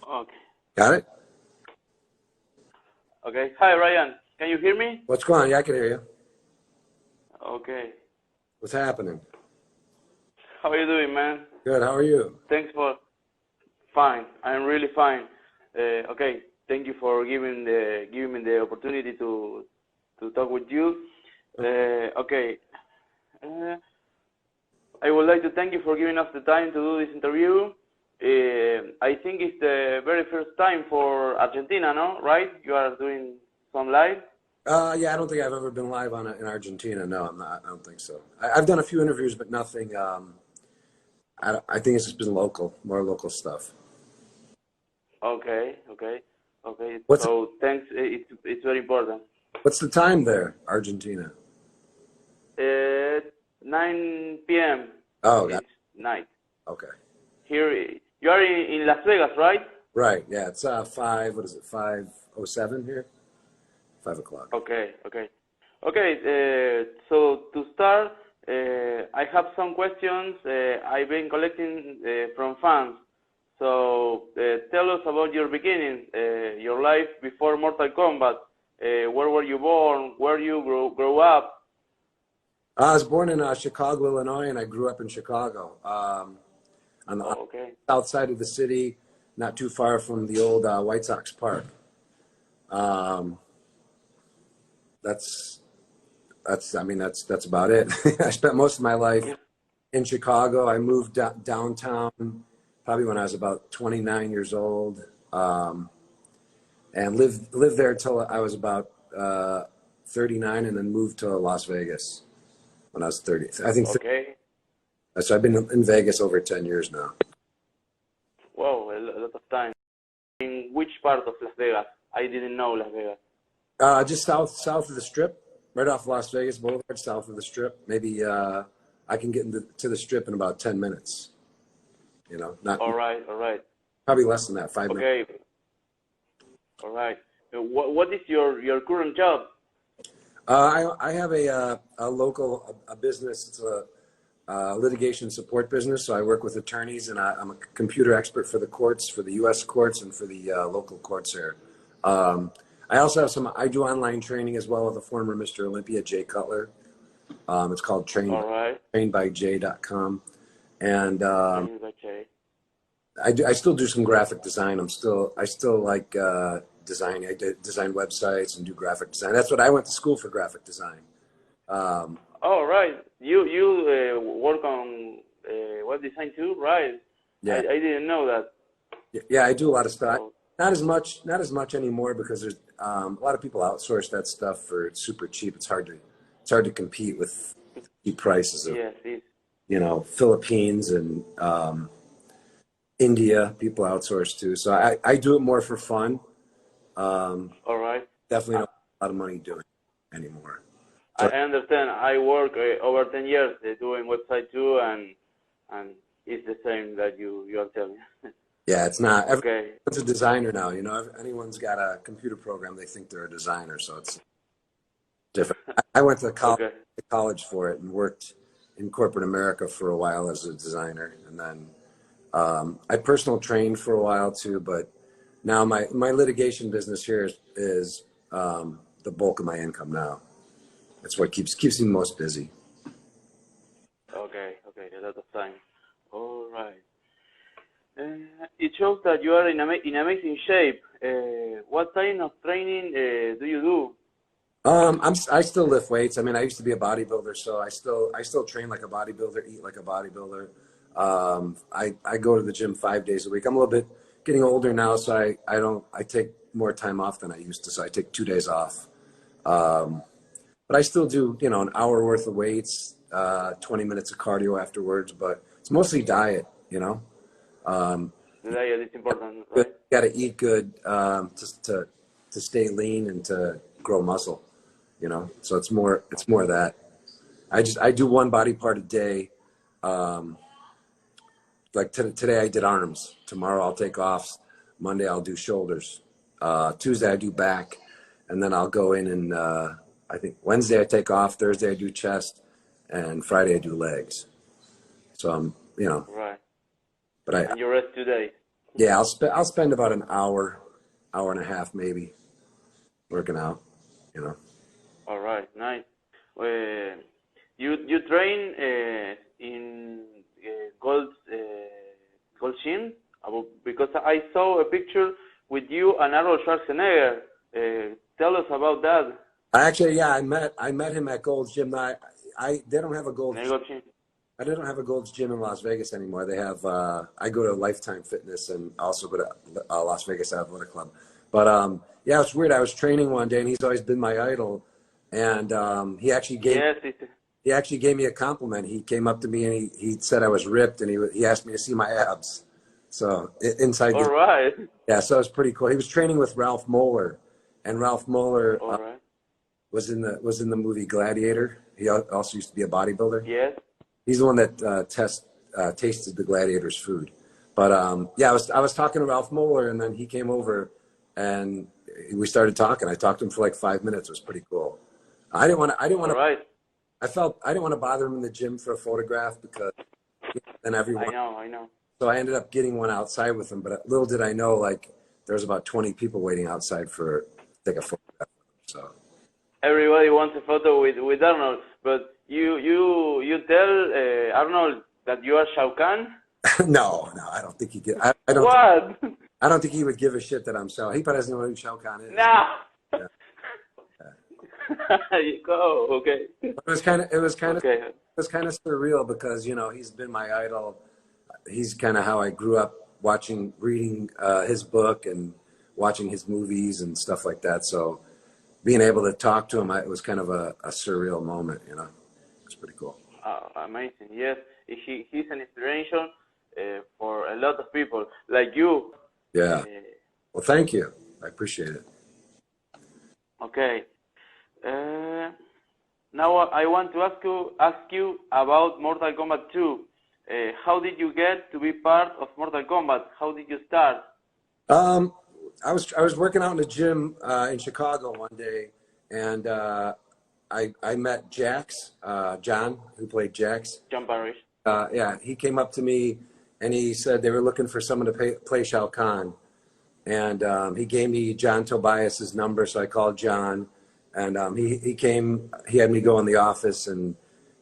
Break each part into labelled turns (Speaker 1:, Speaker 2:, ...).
Speaker 1: Okay.
Speaker 2: Got it?
Speaker 1: Okay. Hi, Ryan. Can you hear me?
Speaker 2: What's going on? Yeah, I can hear you.
Speaker 1: Okay.
Speaker 2: What's happening?
Speaker 1: How are you doing, man?
Speaker 2: Good. How are you?
Speaker 1: Thanks for. Fine. I'm really fine. Okay. Thank you for giving me the opportunity to talk with you. Okay. I would like to thank you for giving us the time to do this interview. I think it's the very first time for Argentina, no? Right? You are doing some live?
Speaker 2: Yeah, I don't think I've ever been live on it in Argentina. No, I'm not. I don't think so. I've done a few interviews, but nothing. I think it's just been more local stuff.
Speaker 1: Okay.
Speaker 2: What's
Speaker 1: So thanks. It's very important.
Speaker 2: What's the time there, Argentina?
Speaker 1: 9 p.m.
Speaker 2: Oh,
Speaker 1: It's night.
Speaker 2: okay.
Speaker 1: Here, you are in Las Vegas, right?
Speaker 2: Right. Yeah, it's 5. What is it? 5:07 here. 5 o'clock.
Speaker 1: Okay. So to start, I have some questions I've been collecting from fans. So tell us about your beginning, your life before Mortal Kombat. Where were you born? Where you grow up?
Speaker 2: I was born in Chicago, Illinois, and I grew up in Chicago, on the south side of the city, not too far from the old White Sox Park. That's about it. I spent most of my life in Chicago. I moved downtown probably when I was about 29 years old, and lived there till I was about 39, and then moved to Las Vegas when I was 30. I think.
Speaker 1: Okay.
Speaker 2: So I've been in Vegas over 10 years now.
Speaker 1: Wow, a lot of time. In which part of Las Vegas? I didn't know Las Vegas.
Speaker 2: Just south of the Strip, right off Las Vegas Boulevard, south of the Strip. Maybe I can get to the Strip in about 10 minutes. You know, not.
Speaker 1: All right.
Speaker 2: Probably less than that, 5 minutes.
Speaker 1: Okay. All right. What is your current job?
Speaker 2: I have a local business. It's a litigation support business. So I work with attorneys, and I'm a computer expert for the courts, for the U.S. courts, and for the local courts here. I also have I do online training as well with a former Mr. Olympia, Jay Cutler. It's called trainedbyjay.com. And I still do some graphic design. I still like design. I design websites and do graphic design. That's what I went to school for, graphic design.
Speaker 1: Oh, right. You work on web design too, right?
Speaker 2: Yeah.
Speaker 1: I didn't know that.
Speaker 2: Yeah, I do a lot of stuff. Not as much anymore, because there's a lot of people outsource that stuff for super cheap. It's hard to compete with cheap prices of Philippines and India. People outsource too. So I do it more for fun.
Speaker 1: All right.
Speaker 2: Definitely not a lot of money doing it anymore.
Speaker 1: So, I understand. I work over 10 years doing website too, and it's the same that you are telling me.
Speaker 2: Yeah, it's not. Everyone's a designer now. You know, if anyone's got a computer program, they think they're a designer. So it's different. I went to college for it and worked in corporate America for a while as a designer, and then I personal trained for a while too. But now my litigation business here is the bulk of my income now. That's what keeps me most busy.
Speaker 1: Okay, a lot of time. All right. It shows that you are in amazing shape. What kind of training do you do?
Speaker 2: I still lift weights. I mean, I used to be a bodybuilder, so I still train like a bodybuilder, eat like a bodybuilder. I go to the gym 5 days a week. I'm a little bit getting older now, so I take more time off than I used to. So I take 2 days off. But I still do, an hour worth of weights, 20 minutes of cardio afterwards, but it's mostly diet,
Speaker 1: The diet is important, right?
Speaker 2: You got to eat good to stay lean and to grow muscle, So it's more of that. I do one body part a day. Like today I did arms. Tomorrow I'll take off. Monday I'll do shoulders. Tuesday I do back, and then I'll go in and I think Wednesday I take off. Thursday I do chest, and Friday I do legs. So I'm,
Speaker 1: Right.
Speaker 2: But
Speaker 1: and you rest today.
Speaker 2: Yeah, I'll spend about an hour, hour and a half maybe working out, you know.
Speaker 1: All right, nice. You train in Gold Gym? Because I saw a picture with you and Arnold Schwarzenegger. Tell us about that.
Speaker 2: Yeah, I met him at Gold's Gym. They don't have a Gold's Gym. I don't have a Gold's Gym in Las Vegas anymore. They have I go to Lifetime Fitness and also go to Las Vegas Athletic Club. But yeah, it's weird. I was training one day and he's always been my idol, and he actually gave me a compliment. He came up to me and he said I was ripped, and he asked me to see my abs. So inside.
Speaker 1: All right.
Speaker 2: Yeah, so it's pretty cool. He was training with Ralph Moeller, and Ralph Moeller was in the movie Gladiator. He also used to be a bodybuilder.
Speaker 1: Yes.
Speaker 2: He's the one that tasted the Gladiator's food. But yeah, I was talking to Ralph Moeller, and then he came over, and we started talking. I talked to him for like 5 minutes. It was pretty cool. I didn't want to.
Speaker 1: Right.
Speaker 2: I didn't want to bother him in the gym for a photograph because then everyone.
Speaker 1: I know. So
Speaker 2: I ended up getting one outside with him, but little did I know, like, there was about 20 people waiting outside to take a photograph. So
Speaker 1: everybody wants a photo with Arnold, but you tell Arnold that you are Shao Kahn?
Speaker 2: No, I don't think he get. I don't think he would give a shit that I'm Shao. He probably doesn't know who Shao Kahn is.
Speaker 1: No. Yeah. You go. Okay.
Speaker 2: It was kind of surreal because he's been my idol. He's kind of how I grew up reading his book and watching his movies and stuff like that. So being able to talk to him, it was kind of a surreal moment, It's pretty cool.
Speaker 1: Amazing. Yes. He's an inspiration for a lot of people like you.
Speaker 2: Yeah. Well, thank you. I appreciate it.
Speaker 1: Okay. Now I want to ask you about Mortal Kombat 2. How did you get to be part of Mortal Kombat? How did you start?
Speaker 2: I was working out in a gym in Chicago one day, and I met Jax, John, who played Jax.
Speaker 1: John Parrish.
Speaker 2: Yeah, he came up to me and he said they were looking for someone to play Shao Kahn, and he gave me John Tobias's number, so I called John, and he came. He had me go in the office, and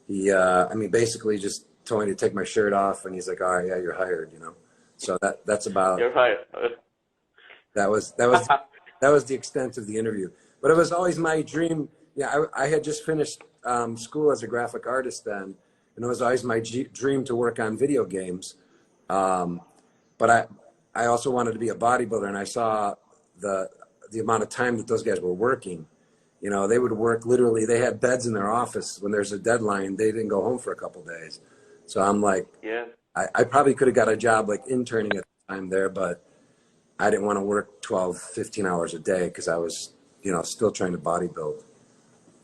Speaker 2: he basically just told me to take my shirt off, and he's like, all right, yeah, you're hired, So that's about.
Speaker 1: You're hired.
Speaker 2: That was the extent of the interview. But it was always my dream. Yeah, I had just finished school as a graphic artist then, and it was always my dream to work on video games. But I also wanted to be a bodybuilder, and I saw the amount of time that those guys were working. They would work literally. They had beds in their office. When there's a deadline, they didn't go home for a couple of days. So I'm like,
Speaker 1: yeah,
Speaker 2: I probably could have got a job like interning at the time there, but I didn't want to work 12, 15 hours a day because I was, still trying to bodybuild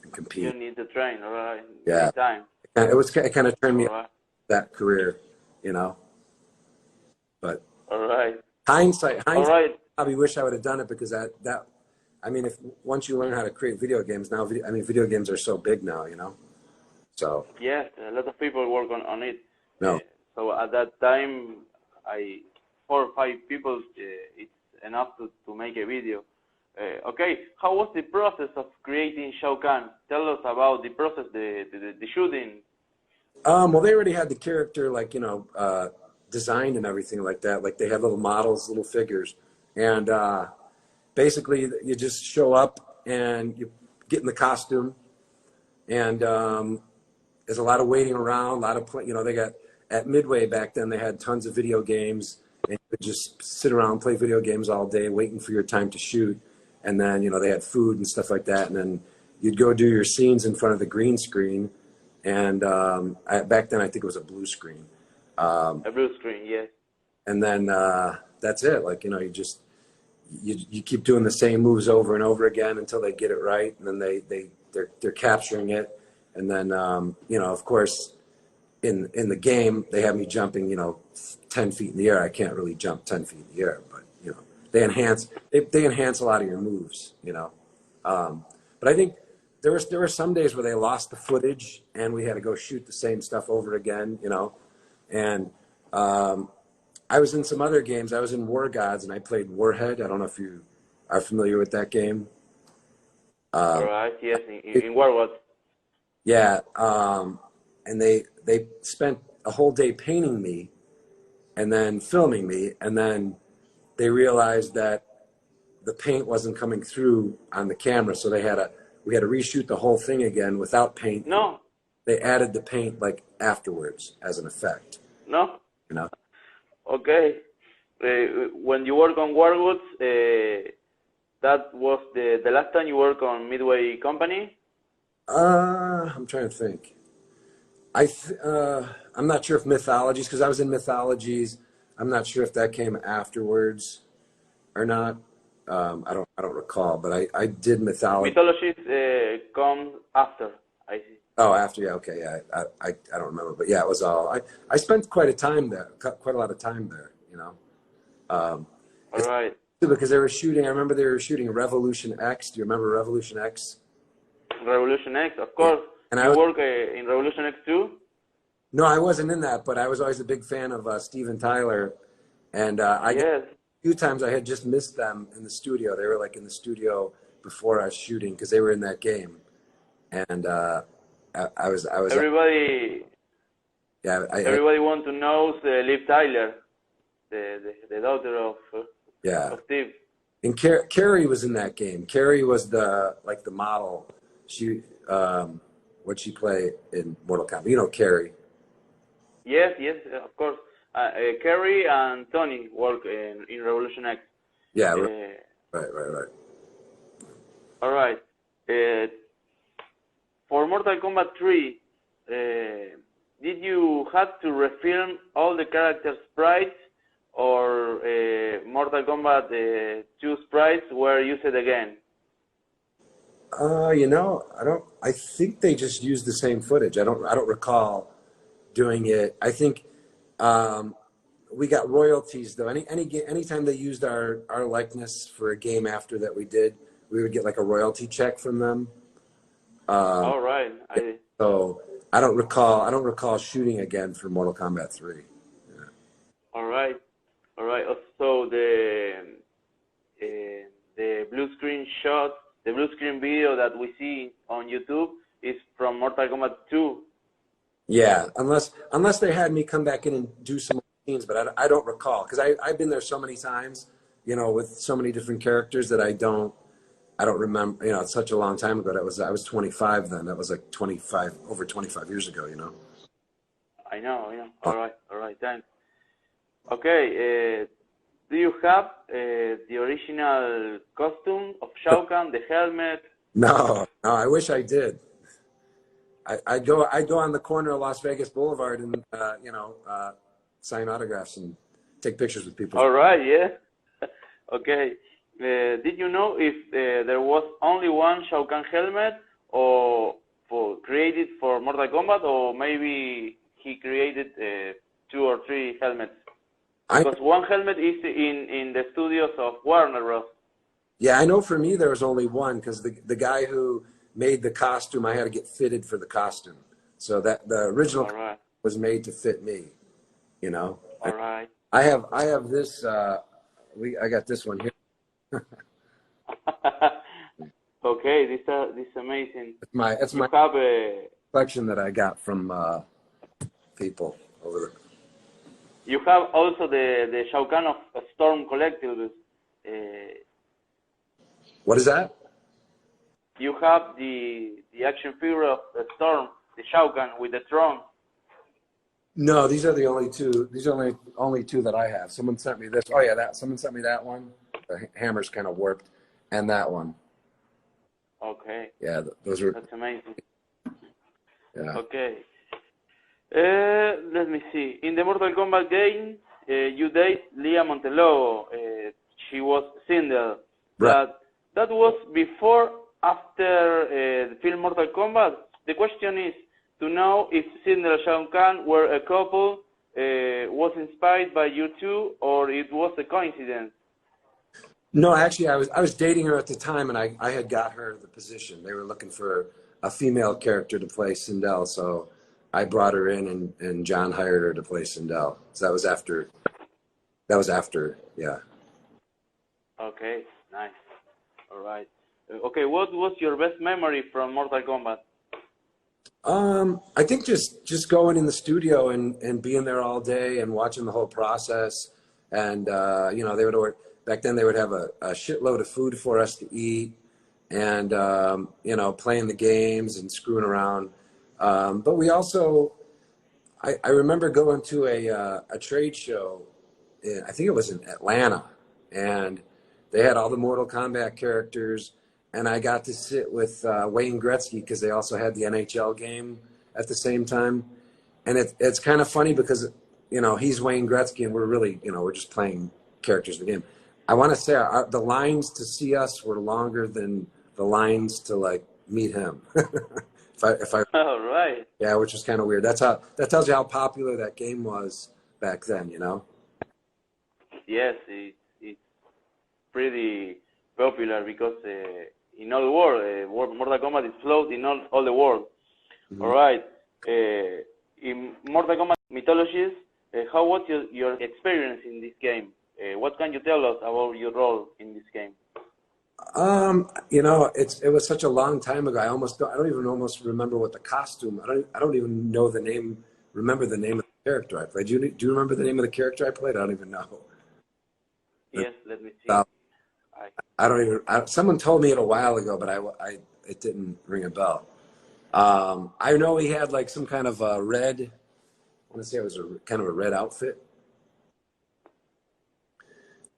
Speaker 2: and compete.
Speaker 1: You need to train, all right?
Speaker 2: Yeah.
Speaker 1: Time.
Speaker 2: It kind of turned me off that career, But
Speaker 1: all right.
Speaker 2: Hindsight,
Speaker 1: all right.
Speaker 2: I probably wish I would have done it because if once you learn how to create video games now, video games are so big now, So.
Speaker 1: Yes, a lot of people work on it.
Speaker 2: No.
Speaker 1: So at that time, 4 or 5 people, it's enough to make a video. Okay, how was the process of creating Shao Kahn? Tell us about the process, the shooting.
Speaker 2: Well, they already had the character, designed and everything like that. Like they had little models, little figures, and basically you just show up and you get in the costume, and there's a lot of waiting around, a lot of they got at Midway back then. They had tons of video games, and you could just sit around and play video games all day, waiting for your time to shoot. And then they had food and stuff like that, and then you'd go do your scenes in front of the green screen. And back then, I think it was a blue screen.
Speaker 1: A blue screen, yes.
Speaker 2: And then that's it. You keep doing the same moves over and over again until they get it right, and then they're capturing it. And then of course, in the game they have me jumping 10 feet in the air. I can't really jump 10 feet in the air, but they enhance a lot of your moves. But I think there were some days where they lost the footage and we had to go shoot the same stuff over again. And I was in some other games. I was in War Gods, and I played Warhead. I don't know if you are familiar with that game.
Speaker 1: All right. Yes, in War Gods.
Speaker 2: Yeah. And they spent a whole day painting me, and then filming me, and then they realized that the paint wasn't coming through on the camera, so we had to reshoot the whole thing again without paint.
Speaker 1: No.
Speaker 2: They added the paint like afterwards as an effect.
Speaker 1: No.
Speaker 2: You know.
Speaker 1: Okay. When you work on War Gods, that was the last time you work on Midway Company?
Speaker 2: I'm trying to think. I'm not sure if Mythologies, because I was in Mythologies. I'm not sure if that came afterwards or not. I don't recall, but I did Mythologies.
Speaker 1: Mythologies comes after, I see.
Speaker 2: Oh, after, yeah, okay, yeah. I don't remember, but yeah, it was all. I spent quite a lot of time there, you know.
Speaker 1: All right.
Speaker 2: Because they were shooting. I remember they were shooting Revolution X. Do you remember Revolution X?
Speaker 1: Revolution X, of course.
Speaker 2: And
Speaker 1: you work in Revolution X too?
Speaker 2: No, I wasn't in that, but I was always a big fan of Steven Tyler. And a few times I had just missed them in the studio. They were like in the studio before I was shooting because they were in that game. And I was.
Speaker 1: Everybody.
Speaker 2: Yeah.
Speaker 1: Everybody wants to know Liv Tyler, the daughter of Steve.
Speaker 2: And Carrie was in that game. Carrie was the model. She what she played in Mortal Kombat. You know Carrie.
Speaker 1: Yes, of course. Carrie and Tony work in Revolution X.
Speaker 2: Yeah. Right.
Speaker 1: All right. For Mortal Kombat 3, did you have to refilm all the character sprites, or Mortal Kombat 2 sprites were used again?
Speaker 2: You know, I think they just used the same footage. I don't recall doing it. I think we got royalties though. Anytime they used our likeness for a game after that we did, we would get like a royalty check from them.
Speaker 1: All right.
Speaker 2: So I don't recall shooting again for Mortal Kombat 3. Yeah.
Speaker 1: All right. So the blue screen shot, the blue screen video that we see on YouTube is from Mortal Kombat 2.
Speaker 2: Yeah, unless they had me come back in and do some scenes, but I don't recall because I've been there so many times, you know, with so many different characters that I don't remember. You know, it's such a long time ago. I was 25 then. That was like over 25 years ago. You know.
Speaker 1: I know. All right. Thanks. Okay. Do you have the original costume of Shao Kahn, the helmet?
Speaker 2: No. I wish I did. I go on the corner of Las Vegas Boulevard and sign autographs and take pictures with people.
Speaker 1: All right, yeah. Okay. Did you know if there was only one Shao Kahn helmet, or created for Mortal Kombat, or maybe he created 2 or 3 helmets? Because one helmet is in the studios of Warner Bros.
Speaker 2: Yeah, I know. For me, there was only one because the guy who made the costume, I had to get fitted for the costume. So that the original was made to fit me, you know.
Speaker 1: All right.
Speaker 2: I have this. I got this one here.
Speaker 1: Okay, this is amazing.
Speaker 2: It's my
Speaker 1: have a
Speaker 2: collection that I got from people over there.
Speaker 1: You have also the Shao Kahn of Storm Collectibles.
Speaker 2: What is that?
Speaker 1: You have the action figure of Storm, the Shao Kahn with the throne.
Speaker 2: No, these are the only two. These are only two that I have. Someone sent me this. Oh yeah, someone sent me that one. The hammer's kind of warped, and that one.
Speaker 1: Okay.
Speaker 2: Yeah, those are.
Speaker 1: That's amazing.
Speaker 2: Yeah.
Speaker 1: Okay. Let me see. In the Mortal Kombat game, you date Leah Montelogo. She was Sindel.
Speaker 2: Right.
Speaker 1: That was before, after the film Mortal Kombat. The question is to know if Sindel and Shao Kahn were a couple, was inspired by you two, or it was a coincidence.
Speaker 2: No, actually, I was dating her at the time, and I had got her the position. They were looking for a female character to play Sindel, so I brought her in, and John hired her to play Sindel. So that was after That was after, yeah.
Speaker 1: Okay, nice. All right. Okay, what was your best memory from Mortal Kombat?
Speaker 2: I think just going in the studio and being there all day and watching the whole process. And, you know, they would order, back then they would have a shitload of food for us to eat and, you know, playing the games and screwing around. But we also, I remember going to a trade show, I think it was in Atlanta, and they had all the Mortal Kombat characters. And I got to sit with Wayne Gretzky because they also had the NHL game at the same time. And it's kind of funny because, you know, he's Wayne Gretzky and we're really, you know, we're just playing characters in the game. I want to say the lines to see us were longer than the lines to, like, meet him. if I
Speaker 1: All right.
Speaker 2: Yeah, which is kind of weird. That tells you how popular that game was back then, you know?
Speaker 1: Yes, it's pretty popular because in all the world, Mortal Kombat is floated in all the world. Mm-hmm. All right. In Mortal Kombat mythologies, how was your experience in this game? What can you tell us about your role in this game?
Speaker 2: You know, it was such a long time ago. I don't even almost remember what the costume. I don't even know the name. Remember the name of the character I played? Do you remember the name of the character I played? I don't even know.
Speaker 1: Yes, let me see.
Speaker 2: I don't even. Someone told me it a while ago, but it didn't ring a bell. I know he had like some kind of a red. I want to say it was kind of a red outfit.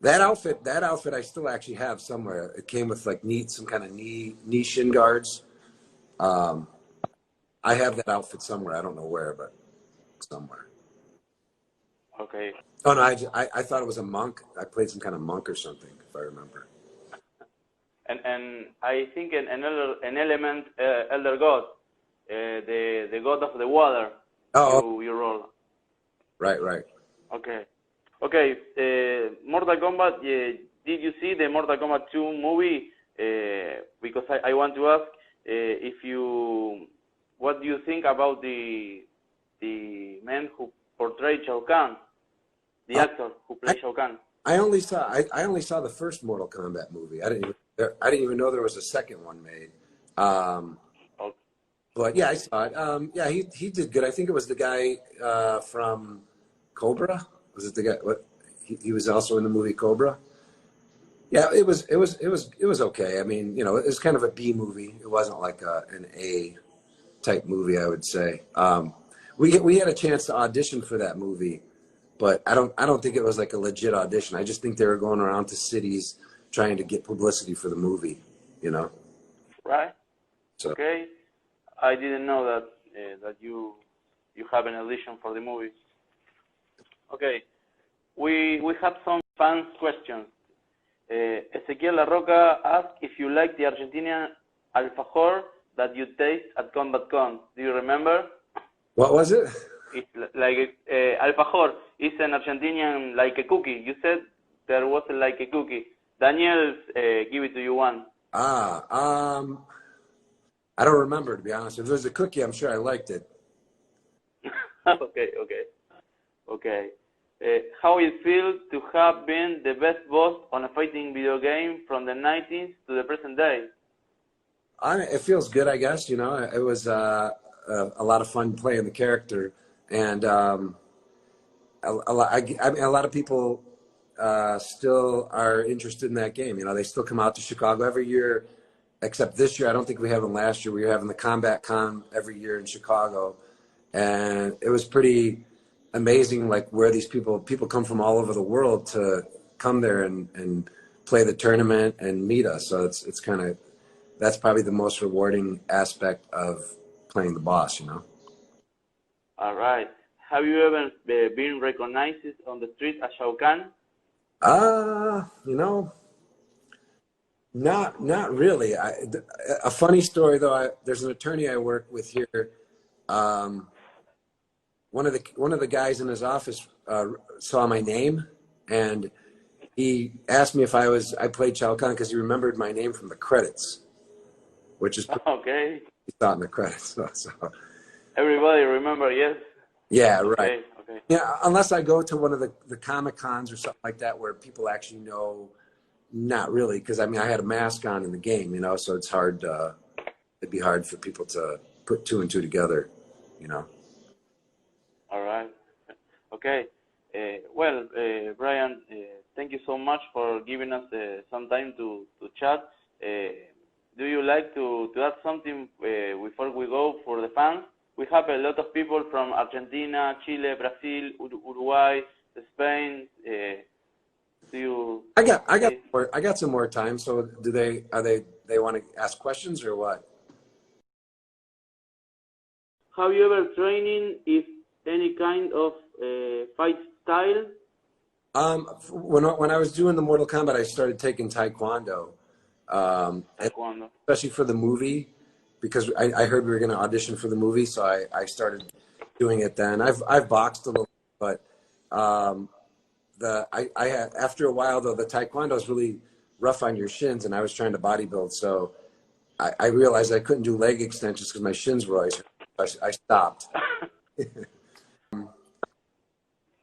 Speaker 2: That outfit I still actually have somewhere. It came with like some kind of knee shin guards. I have that outfit somewhere. I don't know where, but somewhere.
Speaker 1: Okay.
Speaker 2: Oh no, I thought it was a monk. I played some kind of monk or something, if I remember.
Speaker 1: And I think an element elder god, the god of the water.
Speaker 2: Oh,
Speaker 1: your role.
Speaker 2: Right.
Speaker 1: Okay. Mortal Kombat. Did you see the Mortal Kombat 2 movie? Because I want to ask what do you think about the man who portrayed Shao Kahn, the actor who played Shao Kahn?
Speaker 2: I only saw the first Mortal Kombat movie. I didn't even know there was a second one made.
Speaker 1: Okay.
Speaker 2: But yeah, I saw it. Yeah, he did good. I think it was the guy from Cobra. Was it the guy? What? He was also in the movie Cobra. Yeah, it was okay. I mean, you know, it was kind of a B movie. It wasn't like an A type movie, I would say. We had a chance to audition for that movie, but I don't think it was like a legit audition. I just think they were going around to cities trying to get publicity for the movie, you know.
Speaker 1: Right.
Speaker 2: So. Okay.
Speaker 1: I didn't know that you have an audition for the movie. Okay. We have some fans questions. Ezequiel La Roca asked if you like the Argentinian alfajor that you taste at Combat Con. Do you remember?
Speaker 2: What was it?
Speaker 1: It's like alfajor. It's an Argentinian, like a cookie. You said there was like a cookie. Daniel, give it to you one.
Speaker 2: I don't remember, to be honest. If it was a cookie, I'm sure I liked it.
Speaker 1: Okay. How it feels to have been the best boss on a fighting video game from the 90s to the present day?
Speaker 2: It feels good, I guess. You know, it was a lot of fun playing the character, and a lot of people still are interested in that game. You know, they still come out to Chicago every year, except this year. I don't think we have them last year. We were having the Combat Con every year in Chicago, and it was pretty amazing, like where these people come from all over the world to come there and play the tournament and meet us. So it's kind of, that's probably the most rewarding aspect of playing the boss, you know.
Speaker 1: All right. Have you ever been recognized on the street as Shao Kahn?
Speaker 2: You know, not really. A funny story though. There's an attorney I work with here. One of the guys in his office saw my name, and he asked me if I played Shao Kahn because he remembered my name from the credits, which is
Speaker 1: okay.
Speaker 2: He saw it in the credits. So.
Speaker 1: Everybody remember, yes.
Speaker 2: Yeah, right.
Speaker 1: Okay.
Speaker 2: Yeah, unless I go to one of the Comic Cons or something like that where people actually know, not really, because I mean I had a mask on in the game, you know, so it's hard. It'd be hard for people to put two and two together, you know.
Speaker 1: All right. Okay. Well, Brian, thank you so much for giving us some time to chat. Do you like to add something before we go for the fans? We have a lot of people from Argentina, Chile, Brazil, Uruguay, Spain. Do you?
Speaker 2: I got some more time. So they want to ask questions or what?
Speaker 1: Have you ever training if any kind of fight style?
Speaker 2: When I was doing the Mortal Kombat, I started taking Taekwondo.
Speaker 1: Taekwondo.
Speaker 2: Especially for the movie, because I heard we were going to audition for the movie, so I started doing it then. I've boxed a little, but after a while though, the Taekwondo is really rough on your shins, and I was trying to bodybuild, so I realized I couldn't do leg extensions because my shins were always hurt. I stopped.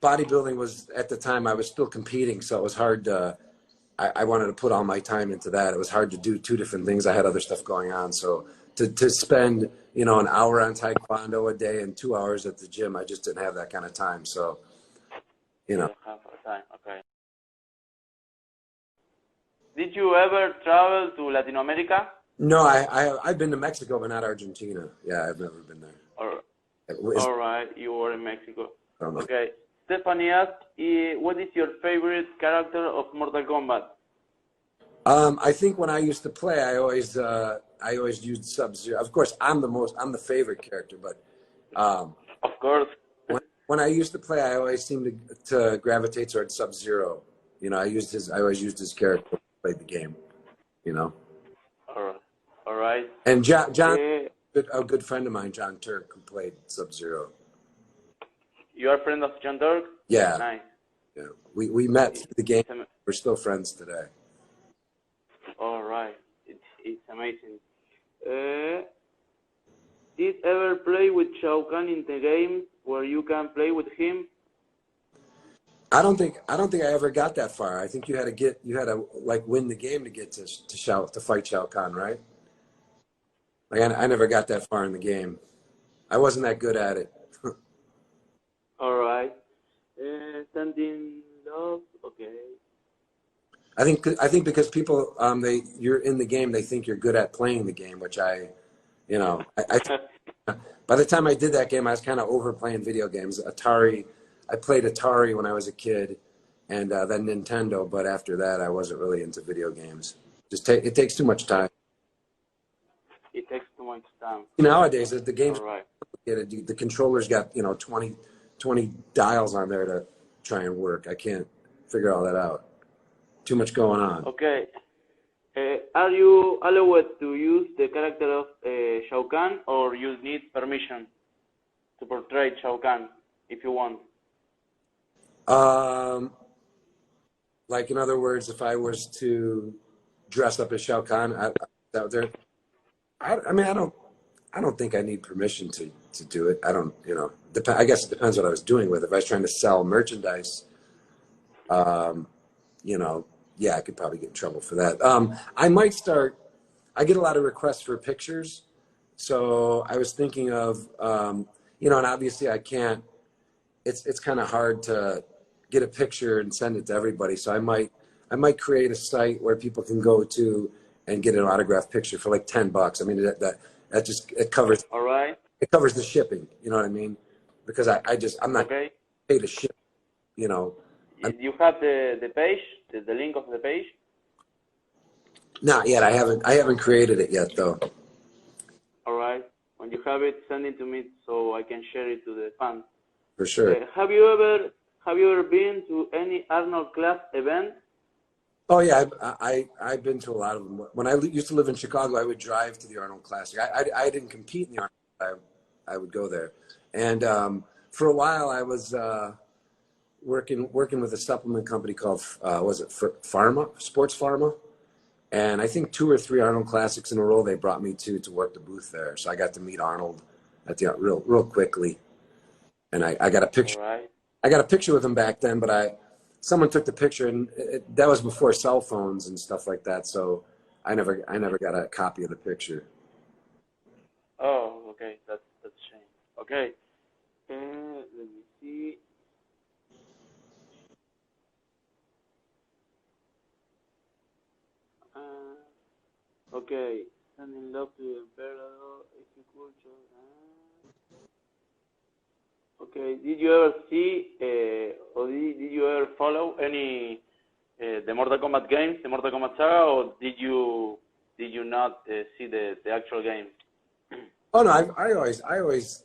Speaker 2: Bodybuilding was, at the time, I was still competing, so it was hard to. I wanted to put all my time into that. It was hard to do two different things. I had other stuff going on. So to spend, you know, an hour on Taekwondo a day and 2 hours at the gym, I just didn't have that kind of time. So, you know.
Speaker 1: Okay. Did you ever travel to Latin America?
Speaker 2: No, I've been to Mexico, but not Argentina. Yeah, I've never been there.
Speaker 1: All right, you were in Mexico. Okay. Stephanie asked, what is your favorite character of Mortal Kombat?
Speaker 2: I think when I used to play, I always used Sub-Zero. Of course, I'm the favorite character, but
Speaker 1: of course.
Speaker 2: when I used to play, I always seemed to gravitate towards Sub-Zero. You know, I always used his character when I played the game. You know.
Speaker 1: All right.
Speaker 2: And John, a good friend of mine, John Turk, who played Sub-Zero.
Speaker 1: You are a friend of John Turk?
Speaker 2: Yeah.
Speaker 1: Nice.
Speaker 2: Yeah. We met through the game. We're still friends today.
Speaker 1: All right. It's amazing. Did ever play with Shao Kahn in the game where you can play with him?
Speaker 2: I don't think I ever got that far. I think you had to like win the game to get to fight Shao Kahn, right? Like I never got that far in the game. I wasn't that good at it.
Speaker 1: All right. Standing love. Okay.
Speaker 2: I think because people you're in the game, they think you're good at playing the game, which I by the time I did that game, I was kind of over playing video games. Atari, I played Atari when I was a kid, and then Nintendo. But after that, I wasn't really into video games. It takes too much time.
Speaker 1: It takes too much time.
Speaker 2: Nowadays, the game's
Speaker 1: right.
Speaker 2: The controller's got 20 dials on there to try and work. I can't figure all that out. Too much going on.
Speaker 1: Okay. Are you allowed to use the character of Shao Kahn, or you need permission to portray Shao Kahn if you want?
Speaker 2: Like in other words, if I was to dress up as Shao Kahn out there, I don't think I need permission to do it. I don't, I guess it depends what I was doing with it. If I was trying to sell merchandise, yeah, I could probably get in trouble for that. I get a lot of requests for pictures. So I was thinking of, and obviously I can't, it's kind of hard to get a picture and send it to everybody. So I might create a site where people can go to and get an autographed picture for like $10. I mean, it covers.
Speaker 1: All right.
Speaker 2: It covers the shipping. You know what I mean? Because I'm not paid to ship. You
Speaker 1: have the page, the link of the page?
Speaker 2: Not yet. I haven't created it yet, though.
Speaker 1: All right. When you have it, send it to me so I can share it to the fans.
Speaker 2: For sure.
Speaker 1: Have you ever been to any Arnold class event?
Speaker 2: Oh yeah, I've been to a lot of them. When I used to live in Chicago, I would drive to the Arnold Classic. I didn't compete in the Arnold. I would go there, and for a while I was working with a supplement company called Sports Pharma, and I think 2 or 3 Arnold Classics in a row they brought me to work the booth there. So I got to meet Arnold at the real quickly. and I got a picture.
Speaker 1: All right.
Speaker 2: I got a picture with him back then, but someone took the picture, and that was before cell phones and stuff like that. So I never got a copy of the picture.
Speaker 1: Oh, okay, that's a shame. Okay, let me see. Okay, sending love to the emperor. Okay, did you ever see or did you ever follow any the Mortal Kombat games, the Mortal Kombat saga, or did you not see the actual game?
Speaker 2: Oh no, I always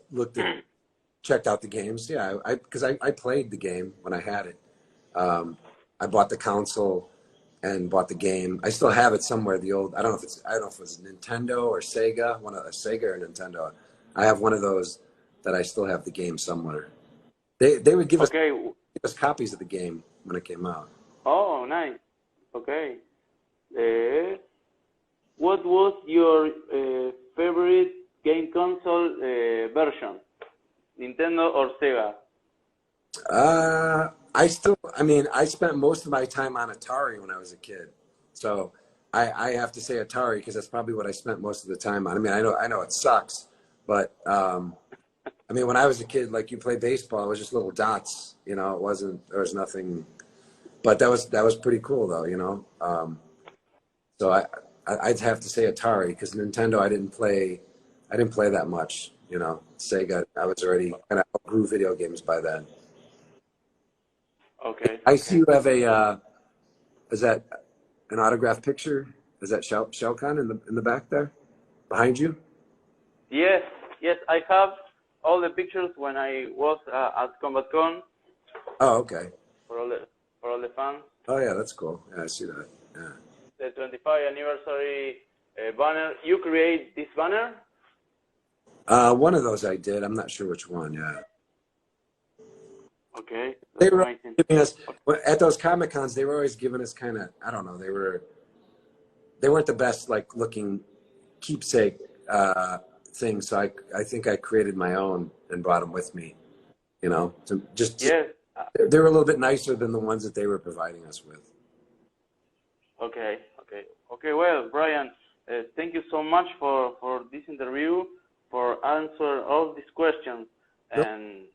Speaker 2: checked out the games. Yeah, because I played the game when I had it. I bought the console and bought the game. I still have it somewhere. The old I don't know if it was Nintendo or Sega, Sega or Nintendo. I have one of those that I still have the game somewhere. They would give us copies of the game when it came out.
Speaker 1: Oh, nice. Okay. What was your favorite game console version? Nintendo or Sega?
Speaker 2: I spent most of my time on Atari when I was a kid. So I have to say Atari because that's probably what I spent most of the time on. I mean, I know it sucks, but when I was a kid, like you play baseball, it was just little dots, there was nothing, but that was pretty cool though, So I'd have to say Atari because Nintendo, I didn't play that much, Sega, I was already kind of outgrew video games by then.
Speaker 1: Okay.
Speaker 2: I see you have is that an autographed picture? Is that Shao Kahn in the back there behind you?
Speaker 1: Yes, I have all the pictures when I was at CombatCon.
Speaker 2: Oh, okay.
Speaker 1: For all the fans.
Speaker 2: Oh yeah, that's cool. Yeah, I see that. Yeah.
Speaker 1: The 25th anniversary banner. You create this banner?
Speaker 2: One of those I did. I'm not sure which one. Yeah.
Speaker 1: Okay.
Speaker 2: They were giving us at those Comic Cons. They were always giving us kind of, I don't know. They weren't the best looking keepsake things. So I think I created my own and brought them with me.
Speaker 1: Yes.
Speaker 2: They were a little bit nicer than the ones that they were providing us with.
Speaker 1: Okay. Well, Brian, thank you so much for this interview, for answering all these questions, and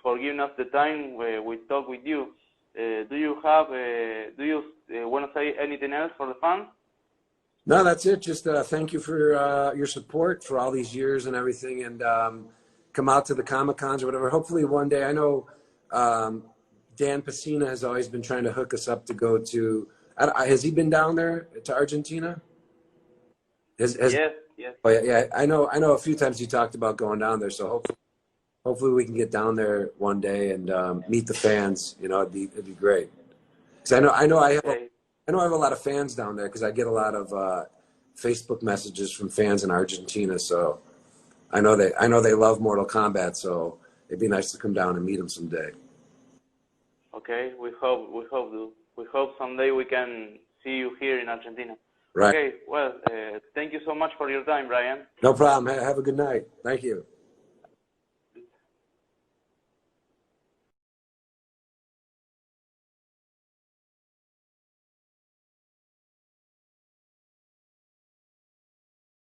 Speaker 1: for giving us the time we talk with you. Do you want to say anything else for the fans?
Speaker 2: No, that's it. Just thank you for your support for all these years and everything, and come out to the Comic Cons or whatever. Hopefully one day. I know Dan Pacina has always been trying to hook us up to go to. Has he been down there to Argentina?
Speaker 1: Yes.
Speaker 2: Oh yeah. I know. A few times you talked about going down there. So hopefully we can get down there one day and meet the fans. It'd be great. Because I know I have a lot of fans down there because I get a lot of Facebook messages from fans in Argentina. So I know they love Mortal Kombat. So it'd be nice to come down and meet them someday.
Speaker 1: Okay, we hope someday we can see you here in Argentina.
Speaker 2: Right.
Speaker 1: Okay, well, thank you so much for your time, Brian.
Speaker 2: No problem. Have a good night. Thank you.